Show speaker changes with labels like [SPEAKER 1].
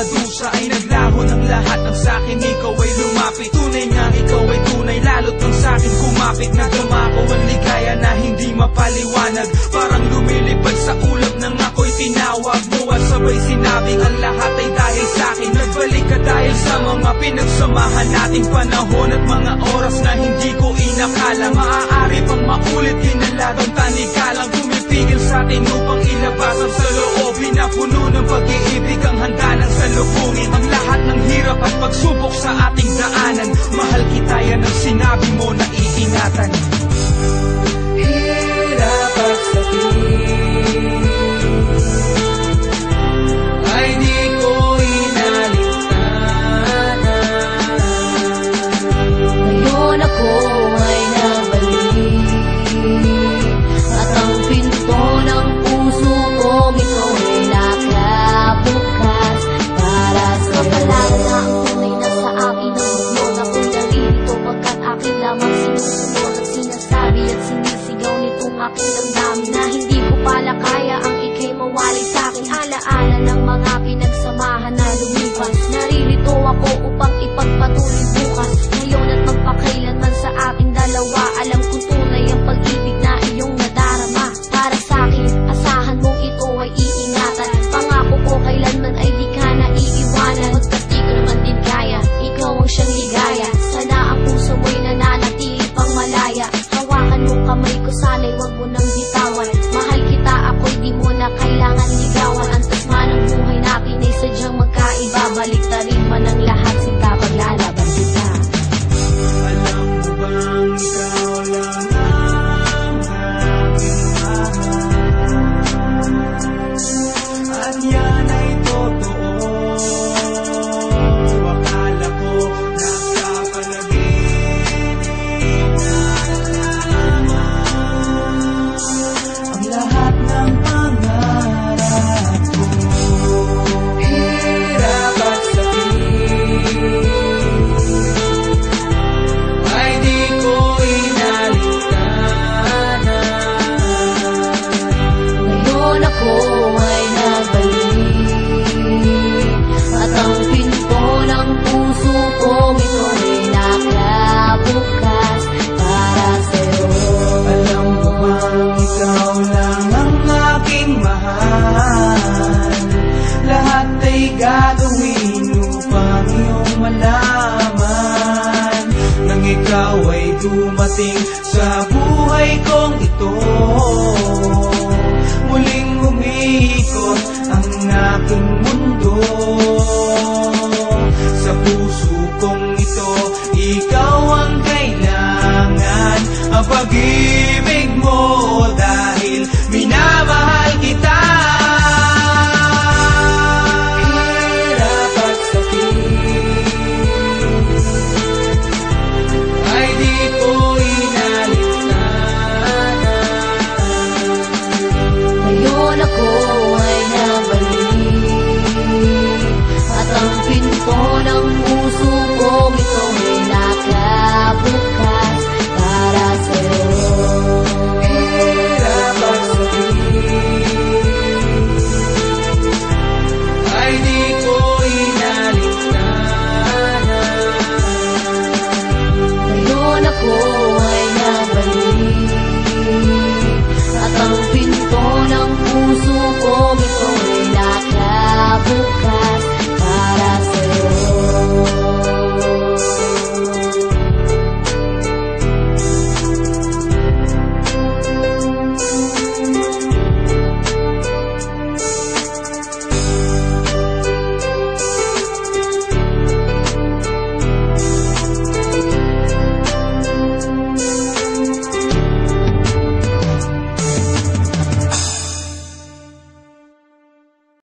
[SPEAKER 1] dusa ay naglaho ng lahat ng sakin. Ikaw ay lumapit, tunay nga ikaw ay tunay, lalo't nang sakin kumapit. Nagdumako ang ligaya na hindi mapaliwanag, parang lumilipad sa ulap nang ako'y tinawag mo. At sabay sinabing ang lahat ay dahil sakin. Nagbalik ka dahil sa mga pinagsamahan nating panahon at mga oras na hindi ko inakala maaari pang maulit. Ginalagang tanikalang pumipigil sa atin upang ilabas ang saloobin na puno ng pag-iibig ang handa ng salubungin ang lahat ng hirap at pagsubok sa ating daanan. Mahal kita, yan ang sinabi mo na iingatan.
[SPEAKER 2] Hirap at sakit ay di ko inalintanan. Ngayon ako ay nabalik at ang pinto ng puso ko ikaw ay nakabukas para sa palala na ang tunay na sa akin ang bukod. Ako'y narito pagkat akin lamang sinusunod at sinasabi at sinisigaw nitong aking damdamin na hindi ko pala kaya ang ika'y mawalay sa'kin. Alaala ng mga pinagsamahan na lumipas, naririto ako upang ipagpatuloy bukas. Ngayon at magpakailanman sa ating dalawa, alam kong tunay ang pag-ibig na iyong nadarama para sa'kin. Asahan mong ito ay iingatan, pangako ko kailanman ay di ka na iiwanan. Pagkat di ko naman din kaya, ikaw ang siyang ligaya. Sana ang puso mo'y nananatili pang malaya. Hawakan mo kamay ko, sana'y wag mo nang bitawan. Mahal kita, ako'y di mo na kailangan ligawan. Antas man ang buhay natin ay sadyang magkaiba, baliktarin man ang lahat, sinta paglalaban kita.
[SPEAKER 1] Alam mo bang ikaw lang ang aking mahal, at yan ay totoo. Akala ko nagkapanaginip na lamang ang lahat ng pangarap ko.
[SPEAKER 2] Hirap at sakit ay di ko inalintanan. Ngayon ako ay nabalik at ang pinto ng puso ko ito ay nakabukas para sa'yo.
[SPEAKER 1] Alam mo bang ikaw lang ang aking mahal, lahat ay gagawin upang iyong malaman nang ikaw ay dumating sa buhay kong ito.